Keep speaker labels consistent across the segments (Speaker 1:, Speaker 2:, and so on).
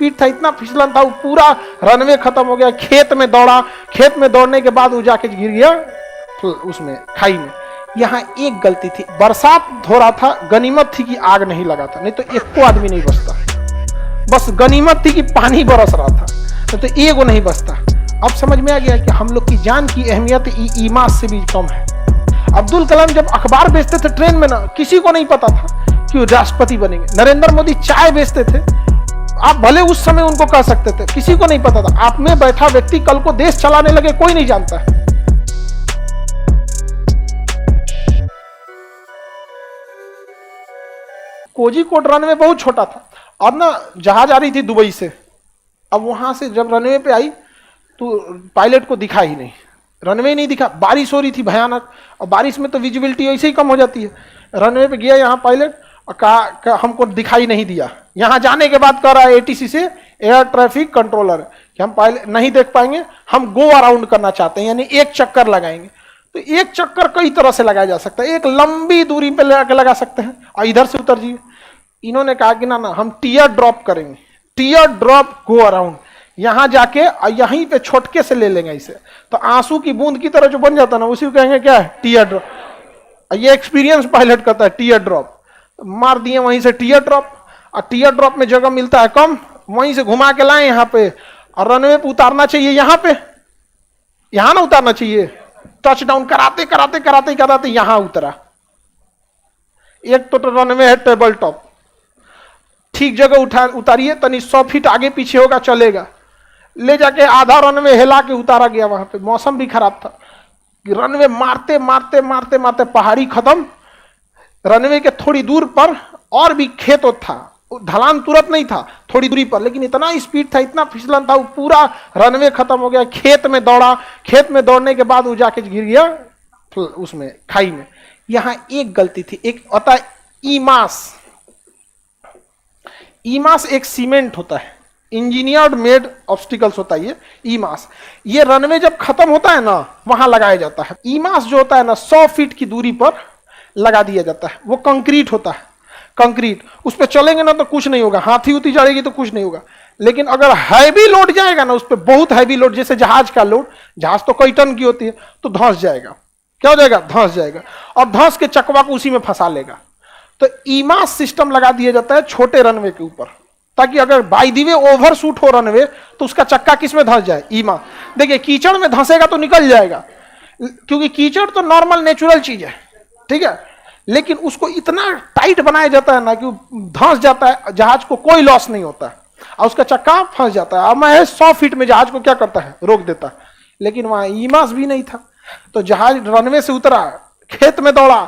Speaker 1: Speed था, इतना फिसलन था, वो पूरा रनवे खत्म हो गया। खेत में दौड़ा, खेत में दौड़ने के बाद वो जाके गिर गया उसमें खाई में। यहाँ एक गलती थी, बरसात हो रहा था, गनीमत थी कि आग नहीं लगा था, नहीं तो एक को आदमी नहीं बचता। बस गनीमत थी कि पानी बरस रहा था, नहीं तो एक वो नहीं बचता। अब समझ में आ गया कि हम लोग की जान की अहमियत ईमास से भी कम है। अब्दुल कलाम जब अखबार बेचते थे ट्रेन में ना, किसी को नहीं पता था कि वो राष्ट्रपति बनेंगे। नरेंद्र मोदी चाय बेचते थे, आप भले उस समय उनको कह सकते थे, किसी को नहीं पता था। आप में बैठा व्यक्ति कल को देश चलाने लगे, कोई नहीं जानता है। कोझिकोड रनवे बहुत छोटा था और ना जहाज आ रही थी दुबई से। अब वहां से जब रनवे पे आई तो पायलट को दिखा ही नहीं, रनवे नहीं दिखा। बारिश हो रही थी भयानक, और बारिश में तो विजिबिलिटी ऐसे ही कम हो जाती है। रनवे पे गया यहाँ पायलट और कहा हमको दिखाई नहीं दिया। यहाँ जाने के बाद कह रहा है एटीसी से, एयर ट्रैफिक कंट्रोलर, कि हम पायलट नहीं देख पाएंगे, हम गो अराउंड करना चाहते हैं, यानी एक चक्कर लगाएंगे। तो एक चक्कर कई तरह से लगाया जा सकता है, एक लंबी दूरी पे लगा सकते हैं और इधर से उतर जाइए। इन्होंने कहा कि ना हम टीयर ड्रॉप करेंगे, टीयर ड्रॉप गो अराउंड, यहां जाके और यहीं पे छोटके से ले लेंगे इसे, तो आंसू की बूंद की तरह जो बन जाता है ना, उसी को कहेंगे क्या है, टीयर ड्रॉप। ये एक्सपीरियंस पायलट करता है, टीयर ड्रॉप। मार दिए वहीं से टीयर ड्रॉप, और टीयर ड्रॉप में जगह मिलता है कम, वहीं से घुमा के लाए यहाँ पे, और रनवे पे उतारना चाहिए, यहाँ पे, यहाँ ना उतारना चाहिए। टच डाउन कराते कराते कराते कराते यहां उतरा। एक तो रनवे है टेबल टॉप, ठीक जगह उतारिए, तनी 100 फीट आगे पीछे होगा चलेगा। ले जाके आधा रनवे हिला के उतारा गया। वहां पे मौसम भी खराब था, रनवे मारते मारते मारते मारते पहाड़ी खत्म। रनवे के थोड़ी दूर पर और भी खेत था, ढलान तुरंत नहीं था, थोड़ी दूरी पर, लेकिन इतना स्पीड था, इतना फिसलन था, वो पूरा रनवे खत्म हो गया। खेत में दौड़ा, खेत में दौड़ने के बाद वो जाके गिर गया उसमें खाई में। यहाँ एक गलती थी, एक होता है ईमास। ईमास एक सीमेंट होता है, इंजीनियर्ड मेड ऑब्स्टिकल्स होता है ये ईमास। ये रनवे जब खत्म होता है ना, वहां लगाया जाता है। ईमास जो होता है ना, 100 फीट की दूरी पर लगा दिया जाता है। वो कंक्रीट होता है, कंक्रीट। उस पर चलेंगे ना तो कुछ नहीं होगा, हाथी उती चढ़ेगी तो कुछ नहीं होगा। लेकिन अगर हैवी लोड जाएगा ना, उस पर बहुत हैवी लोड, जैसे जहाज का लोड, जहाज तो कई टन की होती है, तो धंस जाएगा। क्या हो जाएगा? धंस जाएगा, और धंस के चकवा को उसी में फंसा लेगा। तो ईमास सिस्टम लगा दिया जाता है छोटे रनवे के ऊपर, ताकि अगर by the way over shoot हो रनवे तो उसका चक्का किस में धंस जाए? ईमास। देखिए कीचड़ में धंसेगा तो निकल जाएगा, क्योंकि कीचड़ तो नॉर्मल नेचुरल चीज है, ठीक है, लेकिन उसको इतना टाइट बनाया जाता है ना कि धंस जाता है, जहाज को कोई लॉस नहीं होता है, और उसका चक्का फंस जाता है। अब मैं 100 फीट में जहाज को क्या करता है? रोक देता है। लेकिन वहां ईमास भी नहीं था, तो जहाज रनवे से उतरा, खेत में दौड़ा,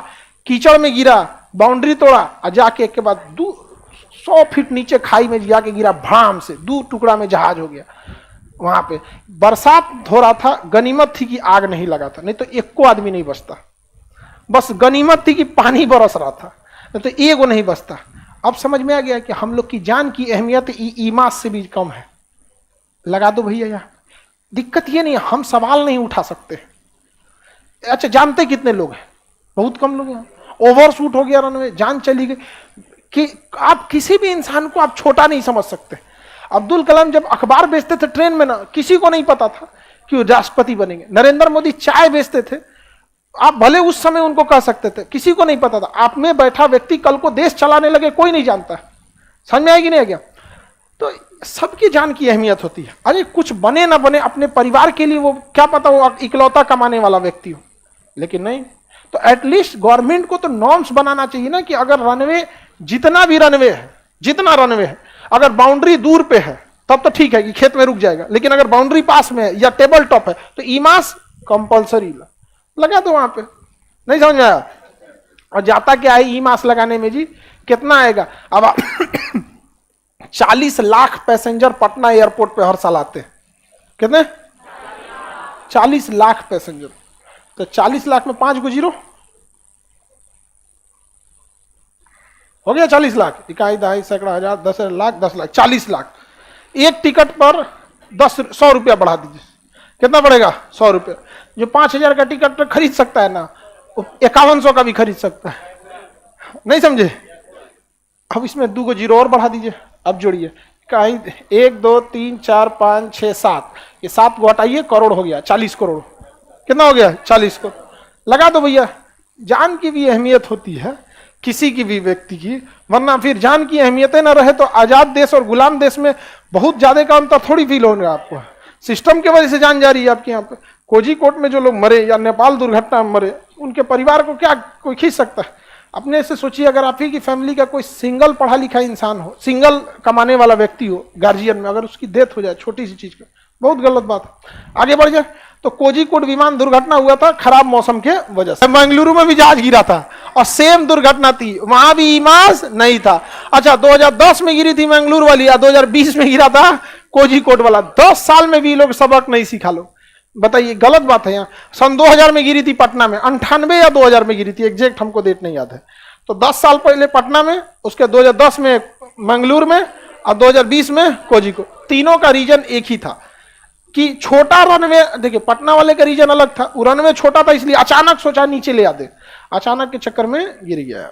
Speaker 1: कीचड़ में गिरा, बाउंड्री तोड़ा, और जाके एक के बाद 100 फीट नीचे खाई में जाके गिरा, भाम से 2 टुकड़ा में जहाज हो गया। वहां पे बरसात हो रहा था, गनीमत थी कि आग नहीं लगा था, नहीं तो एक को आदमी नहीं बचता। बस गनीमत थी कि पानी बरस रहा था, नहीं तो एक वो नहीं बचता। अब समझ में आ गया कि हम लोग की जान की अहमियत ईमास से भी कम है। लगा दो भैया यहाँ। दिक्कत ये नहीं, हम सवाल नहीं उठा सकते। अच्छा, जानते कितने लोग हैं? बहुत कम लोग हैं। ओवर शूट हो गया रनवे, जान चली गई। कि आप किसी भी इंसान को आप छोटा नहीं समझ सकते। अब्दुल कलाम जब अखबार बेचते थे ट्रेन में ना, किसी को नहीं पता था कि वो राष्ट्रपति बनेंगे। नरेंद्र मोदी चाय बेचते थे, आप भले उस समय उनको कह सकते थे, किसी को नहीं पता था। आप में बैठा व्यक्ति कल को देश चलाने लगे, कोई नहीं जानता है। समझ में आएगी नहीं आ गया? तो सबकी जान की अहमियत होती है। अरे कुछ बने ना बने, अपने परिवार के लिए वो क्या पता वो इकलौता कमाने वाला व्यक्ति हो, लेकिन नहीं। तो एटलीस्ट गवर्नमेंट को तो नॉर्म्स बनाना चाहिए ना, कि अगर रनवे, जितना भी रनवे है, जितना रनवे है, अगर बाउंड्री दूर पे है तब तो ठीक है कि खेत में रुक जाएगा, लेकिन अगर बाउंड्री पास में है या टेबल टॉप है तो ईमास कंपल्सरी लगा दो वहां पे। नहीं समझ में आया? और जाता क्या है ईमास लगाने में जी? कितना आएगा? अब 40 लाख पैसेंजर पटना एयरपोर्ट पे हर साल आते हैं। कितने? 40 लाख पैसेंजर। तो 40 लाख में 5 को जीरो हो गया। 40 लाख, इकाई दहाई सैकड़ा हजार 10 लाख 10 लाख 40 लाख। एक टिकट पर 100 रुपया बढ़ा दीजिए, कितना पड़ेगा? 100 रुपया। जो 5000 का टिकट खरीद सकता है ना, 5100 का भी खरीद सकता है। नहीं समझे? अब इसमें 2 को जीरो और बढ़ा दीजिए, अब जोड़िए कहीं 1 2 3 4 5 6 7, ये 7 को हटाइए, करोड़ हो गया, 40 करोड़। कितना हो गया? 40 करोड़। लगा दो भैया। जान की भी अहमियत होती है किसी की भी व्यक्ति की, वरना फिर जान की अहमियत ना रहे तो आजाद देश और गुलाम देश में बहुत ज्यादा का अंतर थोड़ी फील होगा आपको। सिस्टम की वजह से जान जा रही है आपके यहाँ पे। कोझिकोड में जो लोग मरे या नेपाल दुर्घटना में मरे, उनके परिवार को क्या कोई खींच सकता है? अपने से सोचिए, अगर आप ही की फैमिली का कोई सिंगल पढ़ा लिखा इंसान हो, सिंगल कमाने वाला व्यक्ति हो गार्जियन में, अगर उसकी डेथ हो जाए छोटी सी चीज का, बहुत गलत बात है। आगे बढ़ जाए तो कोझिकोड विमान दुर्घटना हुआ था खराब मौसम के वजह से। मंगलुरु में भी जहाज गिरा था और सेम दुर्घटना थी, वहां भी ईमास नहीं था। अच्छा 2010 में गिरी थी मंगलुरु वाली, या 2020 में गिरा था कोझिकोड वाला। 10 साल में भी लोग सबक नहीं सीखा। लोग बताइए, गलत बात है। यहाँ सन 2000 में गिरी थी पटना में, 98 या 2000 में गिरी थी, एग्जैक्ट हमको डेट नहीं याद है। तो 10 साल पहले पटना में, उसके 2010 में मंगलुरु में, और 2020 में कोझिकोड। तीनों का रीजन एक ही था कि छोटा रनवे। देखिए पटना वाले का रीजन अलग था, वो रनवे छोटा था इसलिए अचानक सोचा नीचे ले आ दे, अचानक के चक्कर में गिर गया।